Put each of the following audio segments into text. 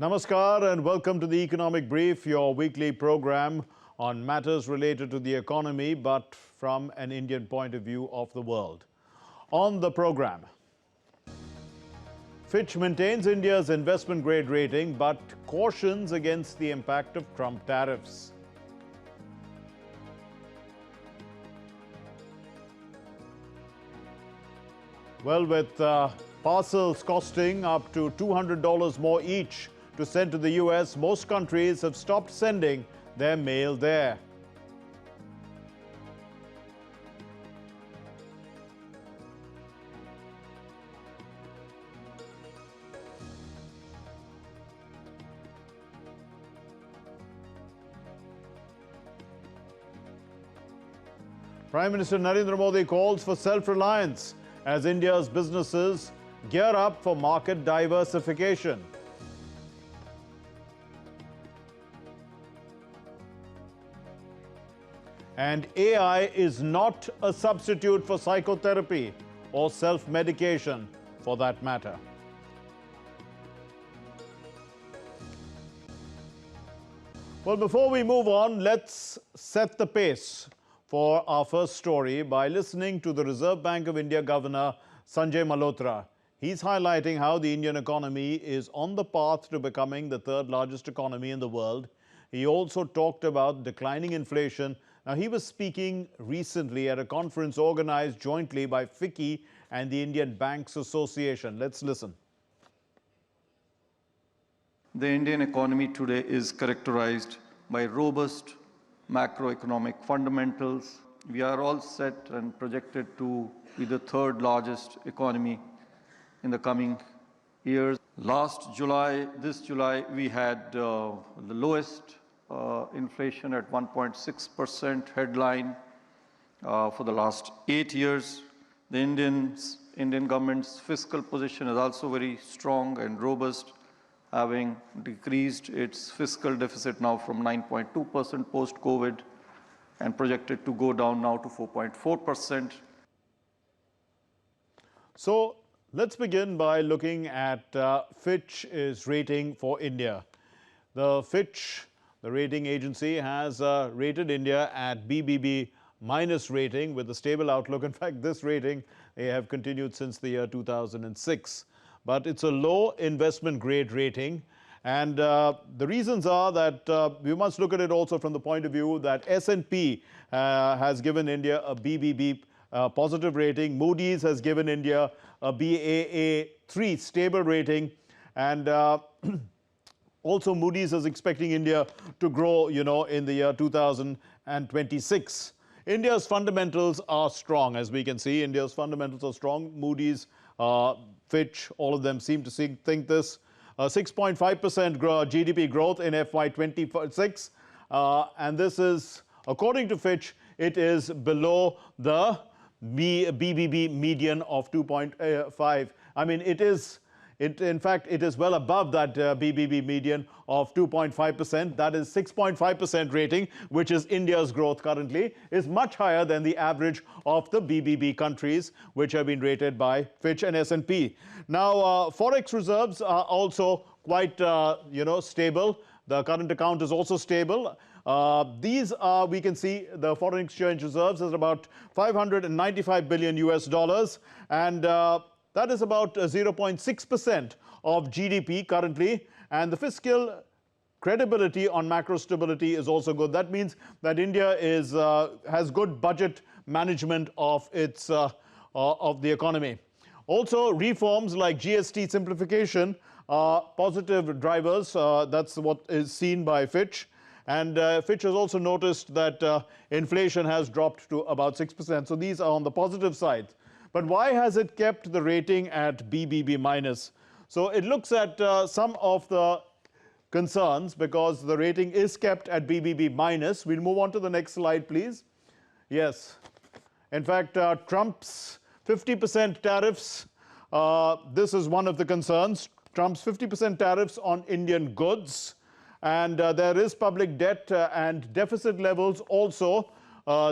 Namaskar and welcome to the Economic Brief, your weekly program on matters related to the economy but from an Indian point of view of the world. On the program, Fitch maintains India's investment grade rating but cautions against the impact of Trump tariffs. Well, with parcels costing up to $200 more each to send to the US, most countries have stopped sending their mail there. Prime Minister Narendra Modi calls for self-reliance as India's businesses gear up for market diversification. And AI is not a substitute for psychotherapy or self-medication for that matter. Well, before we move on, let's set the pace for our first story by listening to the Reserve Bank of India Governor Sanjay Malhotra. He's highlighting how the Indian economy is on the path to becoming the third largest economy in the world. He also talked about declining inflation. Now, he was speaking recently at a conference organized jointly by FICCI and the Indian Banks Association. Let's listen. The Indian economy today is characterized by robust macroeconomic fundamentals. We are all set and projected to be the third largest economy in the coming years. This July, we had the lowest inflation at 1.6% headline for the last 8 years. The Indian government's fiscal position is also very strong and robust, having decreased its fiscal deficit now from 9.2% post-COVID and projected to go down now to 4.4%. So let's begin by looking at Fitch's rating for India. The Fitch, the rating agency, has rated India at BBB minus rating with a stable outlook. In fact, this rating they have continued since the year 2006. But it's a low investment grade rating. And the reasons are that we must look at it also from the point of view that S&P has given India a BBB positive rating. Moody's has given India a Baa3 stable rating. And also, Moody's is expecting India to grow, in the year 2026. India's fundamentals are strong, as we can see. India's fundamentals are strong. Moody's, Fitch, all of them seem to think this. 6.5% GDP growth in FY26. And this is, according to Fitch, it is below the BBB median of 2.5. I mean, in fact, it is well above that BBB median of 2.5%. That is 6.5% rating, which is India's growth currently, is much higher than the average of the BBB countries, which have been rated by Fitch and S&P. Now, forex reserves are also quite, stable. The current account is also stable. These are, we can see, the foreign exchange reserves is about $595 billion US, and that is about 0.6% of GDP currently, and the fiscal credibility on macro stability is also good. That means that India has good budget management of its of the economy. Also, reforms like GST simplification are positive drivers. That's what is seen by Fitch. And Fitch has also noticed that inflation has dropped to about 6%. So these are on the positive side. But why has it kept the rating at BBB minus? So it looks at some of the concerns because the rating is kept at BBB minus. We'll move on to the next slide, please. Yes. In fact, Trump's 50% tariffs, this is one of the concerns. Trump's 50% tariffs on Indian goods. And there is public debt and deficit levels also.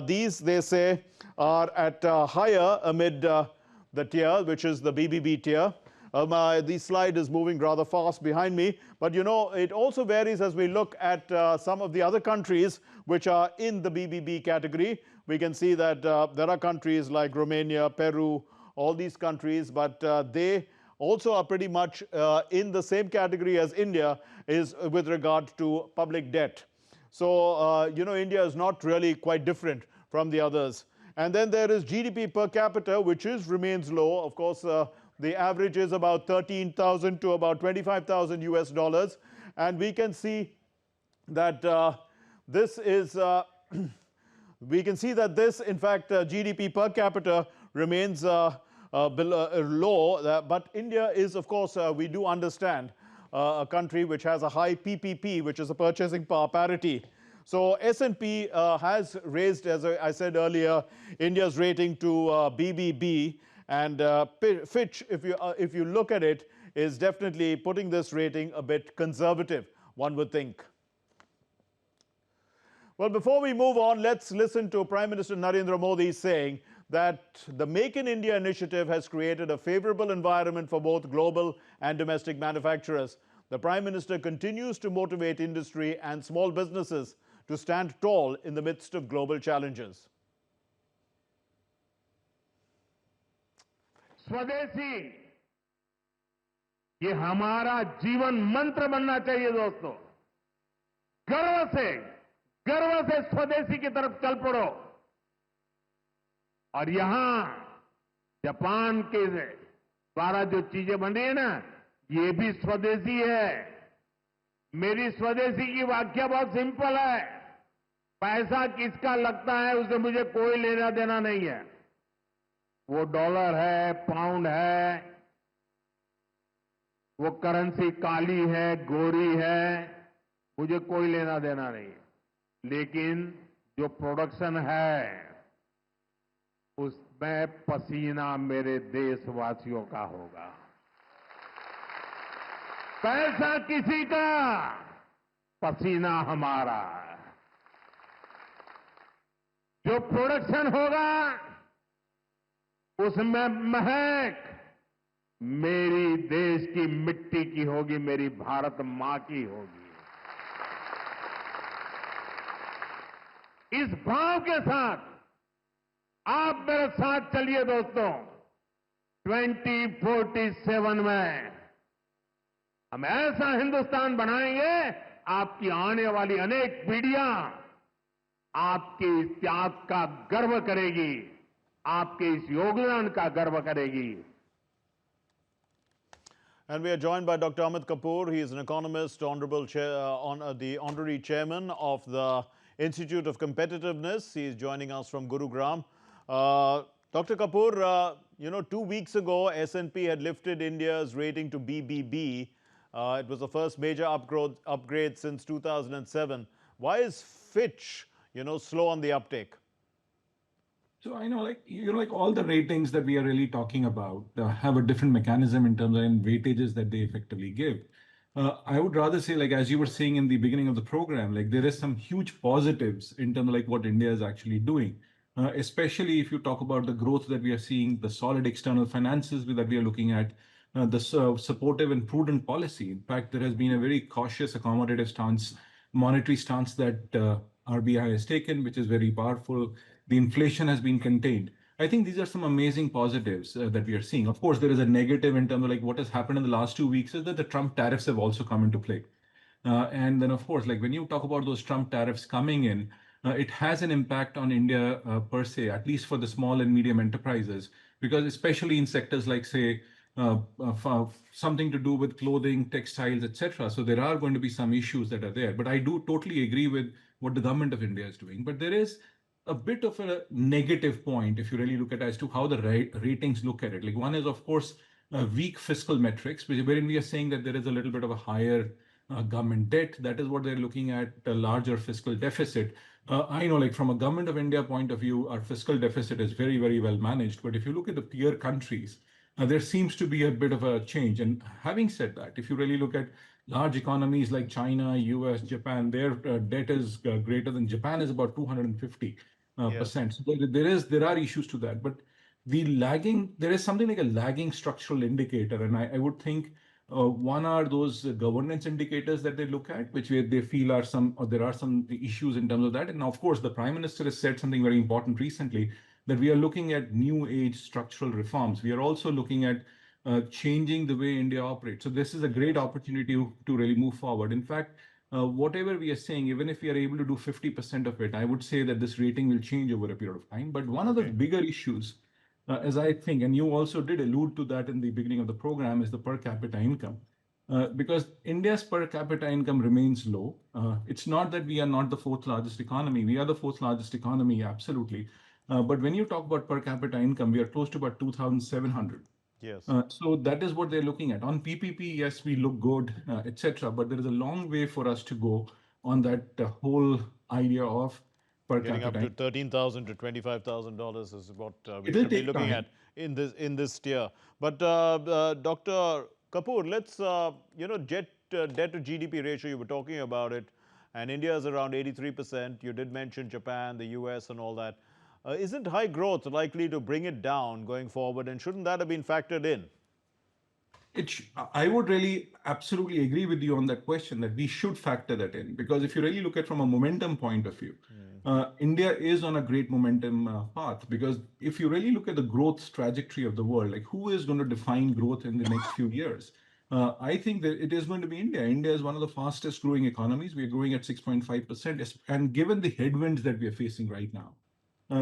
These, they say, are at higher amid the tier, which is the BBB tier. The slide is moving rather fast behind me, but you know, it also varies as we look at some of the other countries which are in the BBB category. We can see that there are countries like Romania, Peru, all these countries, but they also are pretty much in the same category as India is with regard to public debt. So, you know, India is not really quite different from the others. And then there is GDP per capita, which remains low. Of course, the average is about 13,000 to about 25,000 US dollars. And we can see that this is, we can see that this, in fact, GDP per capita remains low. But India is, of course, we do understand, a country which has a high PPP, which is a purchasing power parity. So S&P has raised, as I said earlier, India's rating to BBB, and Fitch, if you look at it, is definitely putting this rating a bit conservative, one would think. Well, before we move on, let's listen to Prime Minister Narendra Modi saying that the Make in India initiative has created a favorable environment for both global and domestic manufacturers. The Prime Minister continues to motivate industry and small businesses to stand tall in the midst of global challenges. स्वदेशी ये हमारा जीवन मंत्र बनना चाहिए दोस्तों। गर्व से स्वदेशी की तरफ चल पड़ो। और यहां जापान के द्वारा जो चीजें बन रही है ना, ये भी स्वदेशी है। मेरी स्वदेशी की व्याख्या बहुत सिंपल है। पैसा किसका लगता है उससे मुझे कोई लेना देना नहीं है। वो डॉलर है, पाउंड है, वो करेंसी काली है, गोरी है, मुझे कोई लेना देना नहीं है। लेकिन जो प्रोडक्शन है उसमें पसीना मेरे देशवासियों का होगा। पैसा किसी का, पसीना हमारा। जो प्रोडक्शन होगा उसमें महक मेरी देश की मिट्टी की होगी, मेरी भारत मां की होगी। इस भाव के साथ आप मेरे साथ चलिए दोस्तों। 2047 में हम ऐसा हिंदुस्तान बनाएंगे, आपकी आने वाली अनेक पीढ़ियां आपके इस त्याग का गर्व करेगी, आपके इस योगदान का गर्व करेगी। And we are joined by Dr. Amit Kapoor. He is an economist, the honorary chairman of the Institute of Competitiveness. He is joining us from Gurugram. Dr. Kapoor, you know, 2 weeks ago, S&P had lifted India's rating to BBB. It was the first major upgrade since 2007. Why is Fitch, you know, slow on the uptake? So I know, like all the ratings that we are really talking about have a different mechanism in terms of weightages that they effectively give. I would rather say, like as you were saying in the beginning of the program, like there is some huge positives in terms of like what India is actually doing, especially if you talk about the growth that we are seeing, the solid external finances that we are looking at, the supportive and prudent policy. In fact, there has been a very cautious, accommodative stance, monetary stance that RBI has taken, which is very powerful. The inflation has been contained. I think these are some amazing positives that we are seeing. Of course, there is a negative in terms of like what has happened in the last 2 weeks is that the Trump tariffs have also come into play. And then, of course, like when you talk about those Trump tariffs coming in, it has an impact on India per se, at least for the small and medium enterprises, because especially in sectors like, say, something to do with clothing, textiles, etc. So there are going to be some issues that are there. But I do totally agree with what the government of India is doing. But there is a bit of a negative point if you really look at as to how the ratings look at it. Like one is, of course, weak fiscal metrics, wherein we are saying that there is a little bit of a higher government debt. That is what they're looking at, a larger fiscal deficit. I know, like from a government of India point of view, our fiscal deficit is very, very well managed. But if you look at the peer countries, there seems to be a bit of a change. And having said that, if you really look at large economies like China, US, Japan, their debt is greater than Japan is about 250%. So there are issues to that. But there is something like a lagging structural indicator. And I would think one are those governance indicators that they look at, which they feel are or there are some issues in terms of that. And of course, the Prime Minister has said something very important recently, that we are looking at new age structural reforms. We are also looking at changing the way India operates. So this is a great opportunity to really move forward. In fact, whatever we are saying, even if we are able to do 50% of it, I would say that this rating will change over a period of time. But one of the bigger issues, as I think, and you also did allude to that in the beginning of the program, is the per capita income. Because India's per capita income remains low. It's not that we are not the fourth largest economy. We are the fourth largest economy, absolutely. But when you talk about per capita income, we are close to about 2,700. Yes. So that is what they're looking at. On PPP, yes, we look good, etc. But there is a long way for us to go on that whole idea of per Getting up capita. to $13,000 to $25,000 is what we It'll should be take looking time. at in this tier. But Dr. Kapoor, let's debt to GDP ratio. You were talking about it, and India is around 83%. You did mention Japan, the US, and all that. Isn't high growth likely to bring it down going forward, and shouldn't that have been factored in? I would really absolutely agree with you on that question, that we should factor that in, because if you really look at from a momentum point of view, India is on a great momentum path. Because if you really look at the growth trajectory of the world, like who is going to define growth in the next few years? I think that it is going to be India. India is one of the fastest growing economies. We are growing at 6.5%. And given the headwinds that we are facing right now,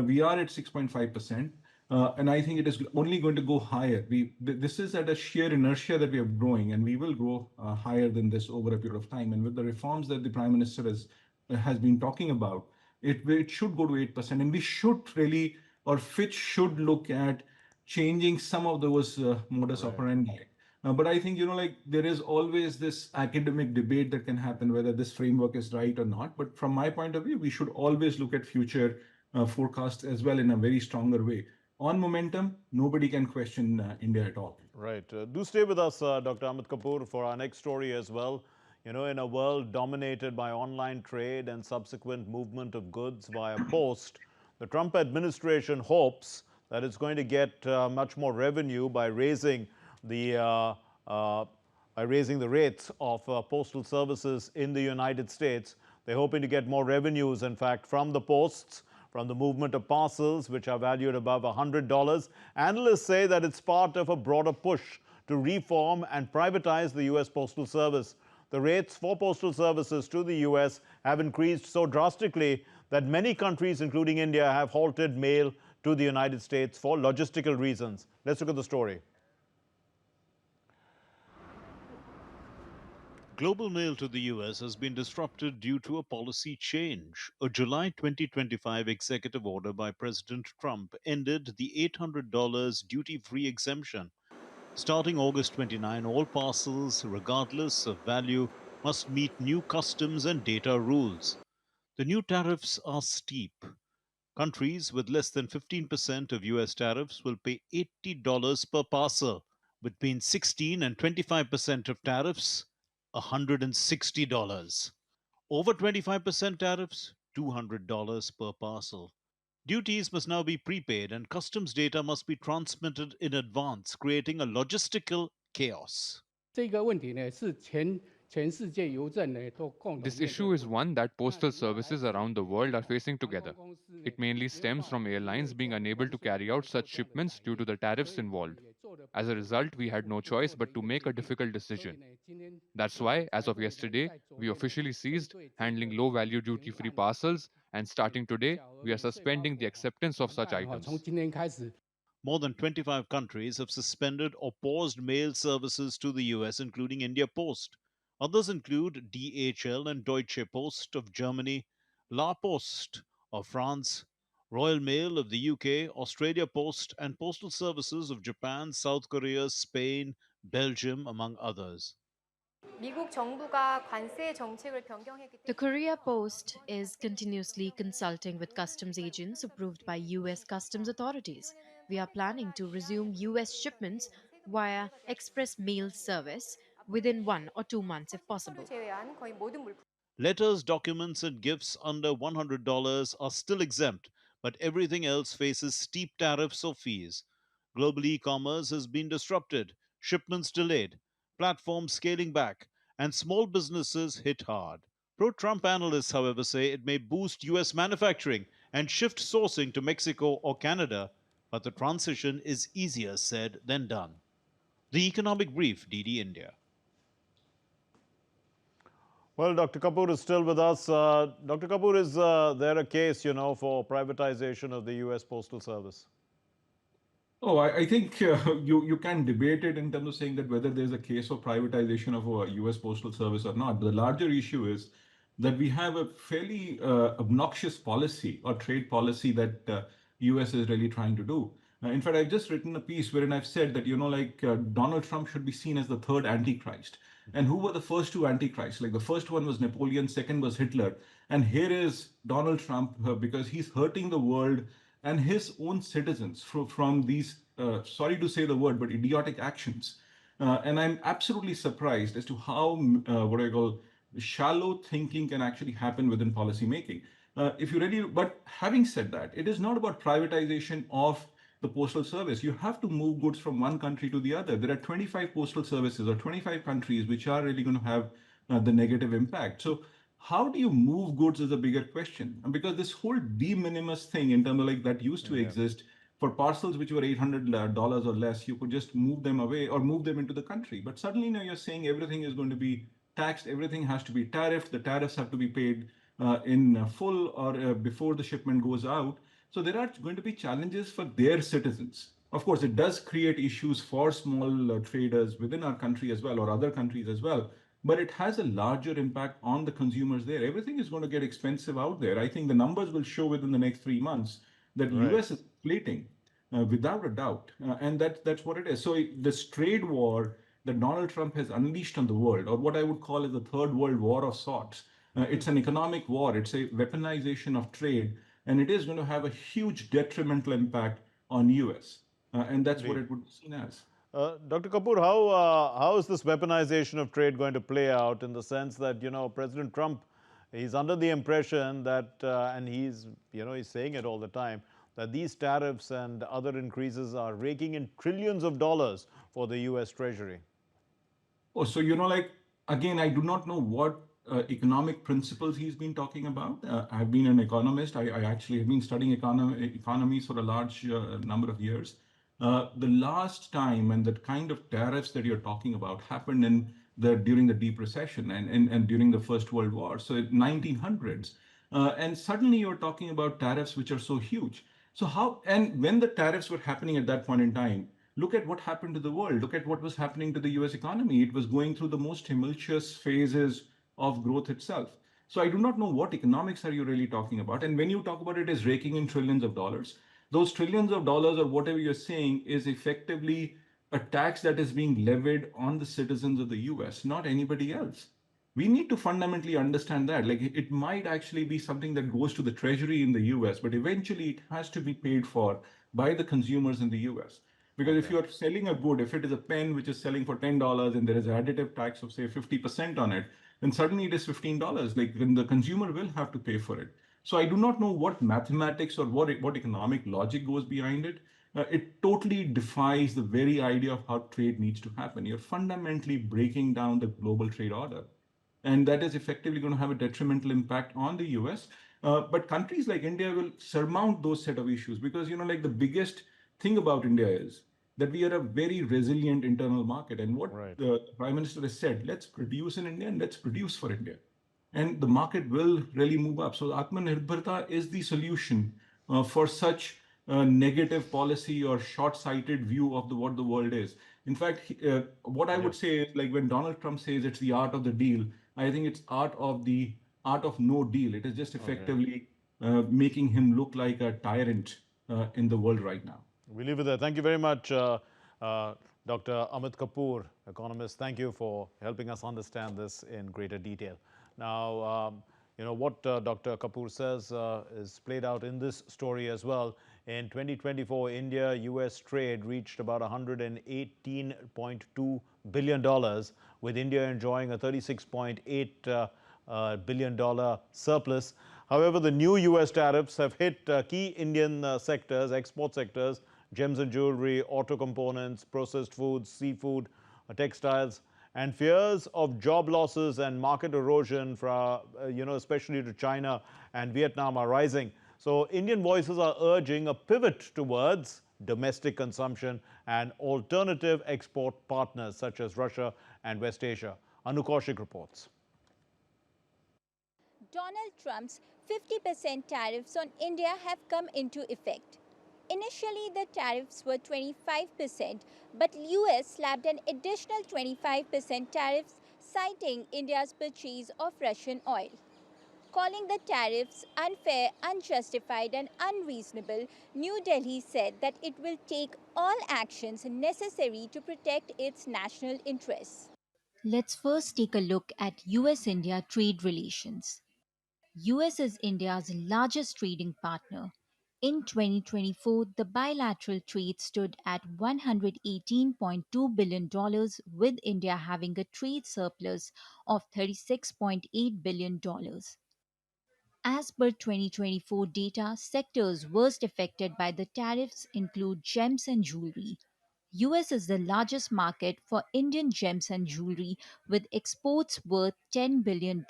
we are at 6.5%. And I think it is only going to go higher. This is at a sheer inertia that we are growing, and we will grow higher than this over a period of time. And with the reforms that the Prime Minister has been talking about, it should go to 8%. And we should really, or Fitch should look at changing some of those modus operandi. But I think, like there is always this academic debate that can happen whether this framework is right or not. But from my point of view, we should always look at future forecasts as well in a very stronger way. On momentum, nobody can question India at all. Right. Do stay with us, Dr. Amit Kapoor, for our next story as well. In a world dominated by online trade and subsequent movement of goods via post, the Trump administration hopes that it's going to get much more revenue by raising the rates of postal services in the United States. They're hoping to get more revenues, in fact, from the posts, from the movement of parcels, which are valued above $100. Analysts say that it's part of a broader push to reform and privatize the U.S. Postal Service. The rates for postal services to the U.S. have increased so drastically that many countries, including India, have halted mail to the United States for logistical reasons. Let's look at the story. Global mail to the US has been disrupted due to a policy change. A July 2025 executive order by President Trump ended the $800 duty-free exemption. Starting August 29, all parcels, regardless of value, must meet new customs and data rules. The new tariffs are steep. Countries with less than 15% of US tariffs will pay $80 per parcel. Between 16 and 25% of tariffs, $160. Over 25% tariffs, $200 per parcel. Duties must now be prepaid and customs data must be transmitted in advance, creating a logistical chaos. This issue is one that postal services around the world are facing together. It mainly stems from airlines being unable to carry out such shipments due to the tariffs involved. As a result, we had no choice but to make a difficult decision. That's why, as of yesterday, we officially ceased handling low value duty free parcels, and starting today, we are suspending the acceptance of such items. More than 25 countries have suspended or paused mail services to the US, including India Post. Others include DHL and Deutsche Post of Germany, La Poste of France, Royal Mail of the UK, Australia Post, and Postal Services of Japan, South Korea, Spain, Belgium, among others. The Korea Post is continuously consulting with customs agents approved by US customs authorities. We are planning to resume US shipments via express mail service within 1 or 2 months if possible. Letters, documents, and gifts under $100 are still exempt, but everything else faces steep tariffs or fees. Global e-commerce has been disrupted, shipments delayed, platforms scaling back, and small businesses hit hard. Pro-Trump analysts, however, say it may boost US manufacturing and shift sourcing to Mexico or Canada, but the transition is easier said than done. The Economic Brief, DD India. Well, Dr. Kapoor is still with us. Dr. Kapoor, is there a case, for privatization of the US Postal Service? Oh, I think you can debate it in terms of saying that whether there's a case for privatization of a US Postal Service or not. The larger issue is that we have a fairly obnoxious policy or trade policy that US is really trying to do. In fact, I've just written a piece wherein I've said that, Donald Trump should be seen as the third Antichrist. And who were the first two Antichrists? Like the first one was Napoleon, second was Hitler. And here is Donald Trump because he's hurting the world and his own citizens from these, sorry to say the word, but idiotic actions. And I'm absolutely surprised as to how, what I call, shallow thinking can actually happen within policymaking. If you really, but having said that, it is not about privatization of the postal service. You have to move goods from one country to the other. There are 25 postal services or 25 countries which are really going to have the negative impact. So how do you move goods is a bigger question. And because this whole de minimis thing in terms of like that used to exist for parcels which were $800 or less, you could just move them away or move them into the country. But suddenly now you're saying everything is going to be taxed, everything has to be tariffed, the tariffs have to be paid in full or before the shipment goes out. So there are going to be challenges for their citizens. Of course, it does create issues for small traders within our country as well or other countries as well. But it has a larger impact on the consumers there. Everything is going to get expensive out there. I think the numbers will show within the next 3 months that US is inflating without a doubt. And that's what it is. So this trade war that Donald Trump has unleashed on the world, or what I would call is the third world war of sorts, it's an economic war. It's a weaponization of trade, and it is going to have a huge detrimental impact on US. And that's what it would be seen as. Dr. Kapoor, how is this weaponization of trade going to play out in the sense that, President Trump, he's under the impression that, and he's saying it all the time, that these tariffs and other increases are raking in trillions of dollars for the US Treasury? Oh, so, again, I do not know what economic principles he's been talking about. I've been an economist. I actually have been studying economies for a large number of years. The last time and the kind of tariffs that you're talking about happened during the Deep Recession and during the First World War, so 1900s. And suddenly you're talking about tariffs which are so huge. So and when the tariffs were happening at that point in time, look at what happened to the world. Look at what was happening to the US economy. It was going through the most tumultuous phases of growth itself. So I do not know what economics are you really talking about. And when you talk about it as raking in trillions of dollars, those trillions of dollars or whatever you're saying is effectively a tax that is being levied on the citizens of the US, not anybody else. We need to fundamentally understand that. Like it might actually be something that goes to the treasury in the US, but eventually it has to be paid for by the consumers in the US. Because if you are selling a good, if it is a pen which is selling for $10 and there is additive tax of say 50% on it, then suddenly it is $15. Like then the consumer will have to pay for it. So I do not know what mathematics or what economic logic goes behind it. It totally defies the very idea of how trade needs to happen. You're fundamentally breaking down the global trade order. And that is effectively going to have a detrimental impact on the US. But countries like India will surmount those set of issues because, like the biggest thing about India is that we are a very resilient internal market. And what the Prime Minister has said, let's produce in India and let's produce for India. And the market will really move up. So Atmanirbharta is the solution for such a negative policy or short-sighted view of what the world is. In fact, what I would say is like when Donald Trump says it's the art of the deal, I think it's art of no deal. It is just effectively making him look like a tyrant in the world right now. We leave it there. Thank you very much, Dr. Amit Kapoor, economist. Thank you for helping us understand this in greater detail. Now, what Dr. Kapoor says is played out in this story as well. In 2024, India-US trade reached about $118.2 billion, with India enjoying a $36.8 billion surplus. However, the new US tariffs have hit key Indian sectors, export sectors, gems and jewelry, auto components, processed foods, seafood, textiles, and fears of job losses and market erosion from, especially to China and Vietnam are rising. So Indian voices are urging a pivot towards domestic consumption and alternative export partners such as Russia and West Asia. Anu Kaushik reports. Donald Trump's 50% tariffs on India have come into effect. Initially, the tariffs were 25%, but US slapped an additional 25% tariffs, citing India's purchase of Russian oil. Calling the tariffs unfair, unjustified and unreasonable, New Delhi said that it will take all actions necessary to protect its national interests. Let's first take a look at US-India trade relations. US is India's largest trading partner. In 2024, the bilateral trade stood at $118.2 billion, with India having a trade surplus of $36.8 billion. As per 2024 data, sectors worst affected by the tariffs include gems and jewelry. US is the largest market for Indian gems and jewelry with exports worth $10 billion.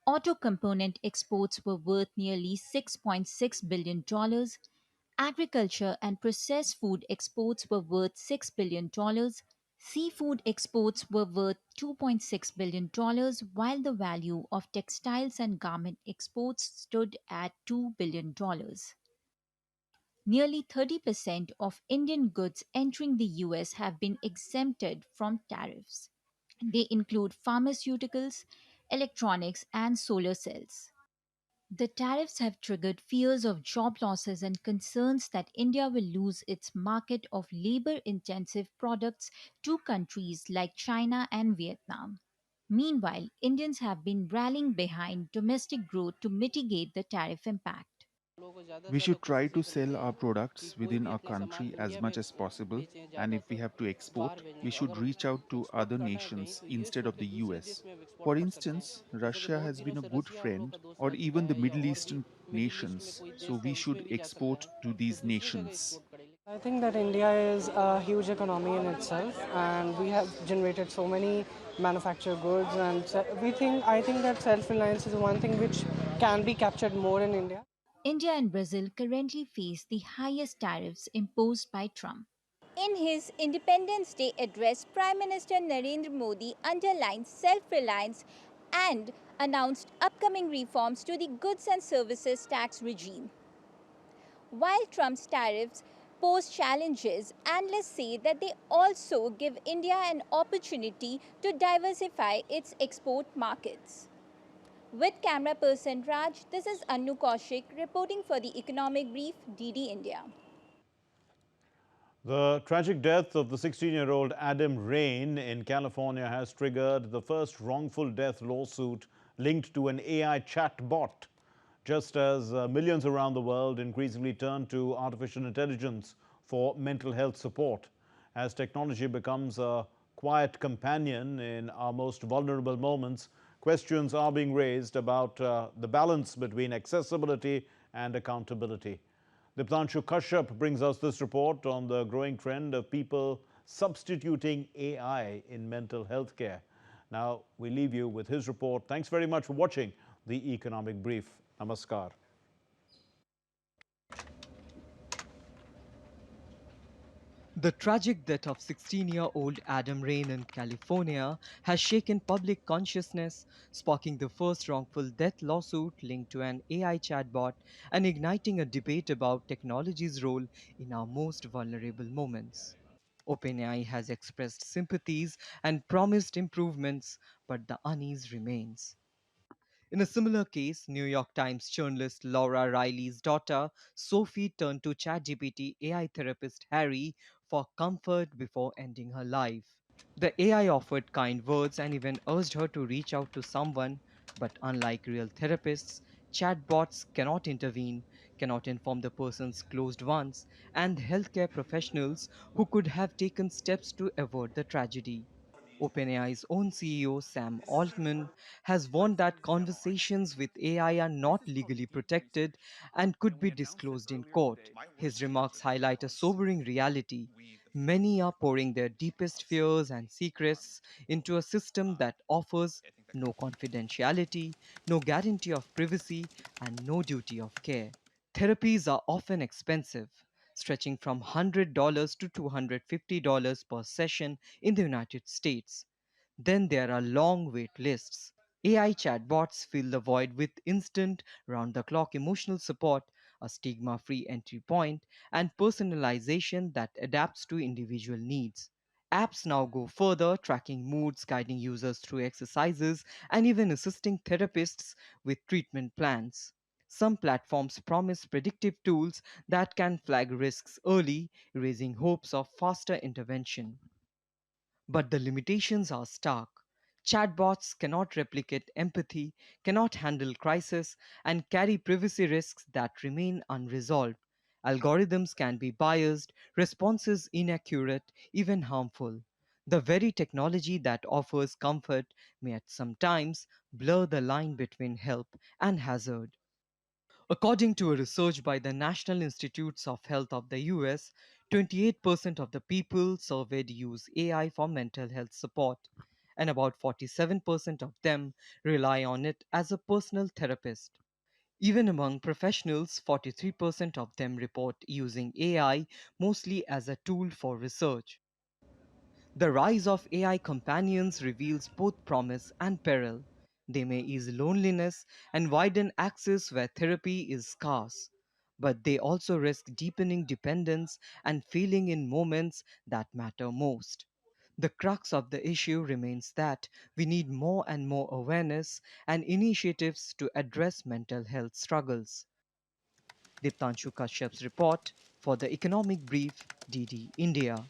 Auto component exports were worth nearly $6.6 billion. Agriculture and processed food exports were worth $6 billion. Seafood exports were worth $2.6 billion, while the value of textiles and garment exports stood at $2 billion. Nearly 30% of Indian goods entering the US have been exempted from tariffs. They include pharmaceuticals, electronics, and solar cells. The tariffs have triggered fears of job losses and concerns that India will lose its market of labor intensive products to countries like China and Vietnam. Meanwhile, Indians have been rallying behind domestic growth to mitigate the tariff impact. We should try to sell our products within our country as much as possible, and if we have to export, we should reach out to other nations instead of the US. For instance, Russia has been a good friend, or even the Middle Eastern nations, so we should export to these nations. I think that India is a huge economy in itself, and we have generated so many manufactured goods. And I think that self-reliance is one thing which can be captured more in India. India and Brazil currently face the highest tariffs imposed by Trump. In his Independence Day address, Prime Minister Narendra Modi underlined self-reliance and announced upcoming reforms to the goods and services tax regime. While Trump's tariffs pose challenges, analysts say that they also give India an opportunity to diversify its export markets. With camera person Raj, this is Anu Kaushik reporting for the Economic Brief, DD India. The tragic death of the 16-year-old Adam Rain in California has triggered the first wrongful death lawsuit linked to an AI chat bot, just as millions around the world increasingly turn to artificial intelligence for mental health support. As technology becomes a quiet companion in our most vulnerable moments, questions are being raised about the balance between accessibility and accountability. Diptanshu Kashyap brings us this report on the growing trend of people substituting AI in mental health care. Now, we leave you with his report. Thanks very much for watching the Economic Brief. Namaskar. The tragic death of 16-year-old Adam Rain in California has shaken public consciousness, sparking the first wrongful death lawsuit linked to an AI chatbot and igniting a debate about technology's role in our most vulnerable moments. OpenAI has expressed sympathies and promised improvements, but the unease remains. In a similar case, New York Times journalist Laura Riley's daughter, Sophie, turned to ChatGPT AI therapist Harry for comfort before ending her life. The AI offered kind words and even urged her to reach out to someone, but unlike real therapists, chatbots cannot intervene, cannot inform the person's closed ones, and healthcare professionals who could have taken steps to avert the tragedy. OpenAI's own CEO, Sam Altman, has warned that conversations with AI are not legally protected and could be disclosed in court. His remarks highlight a sobering reality. Many are pouring their deepest fears and secrets into a system that offers no confidentiality, no guarantee of privacy, and no duty of care. Therapies are often expensive, stretching from $100 to $250 per session in the United States. Then there are long wait lists. AI chatbots fill the void with instant, round the clock emotional support, a stigma free entry point, and personalization that adapts to individual needs. Apps now go further, tracking moods, guiding users through exercises, and even assisting therapists with treatment plans. Some platforms promise predictive tools that can flag risks early, raising hopes of faster intervention. But the limitations are stark. Chatbots cannot replicate empathy, cannot handle crisis, and carry privacy risks that remain unresolved. Algorithms can be biased, responses inaccurate, even harmful. The very technology that offers comfort may at some times blur the line between help and hazard. According to a research by the National Institutes of Health of the US, 28% of the people surveyed use AI for mental health support, and about 47% of them rely on it as a personal therapist. Even among professionals, 43% of them report using AI mostly as a tool for research. The rise of AI companions reveals both promise and peril. They may ease loneliness and widen access where therapy is scarce, but they also risk deepening dependence and failing in moments that matter most. The crux of the issue remains that we need more and more awareness and initiatives to address mental health struggles. Diptanshu Kashyap's report for the Economic Brief, DD India.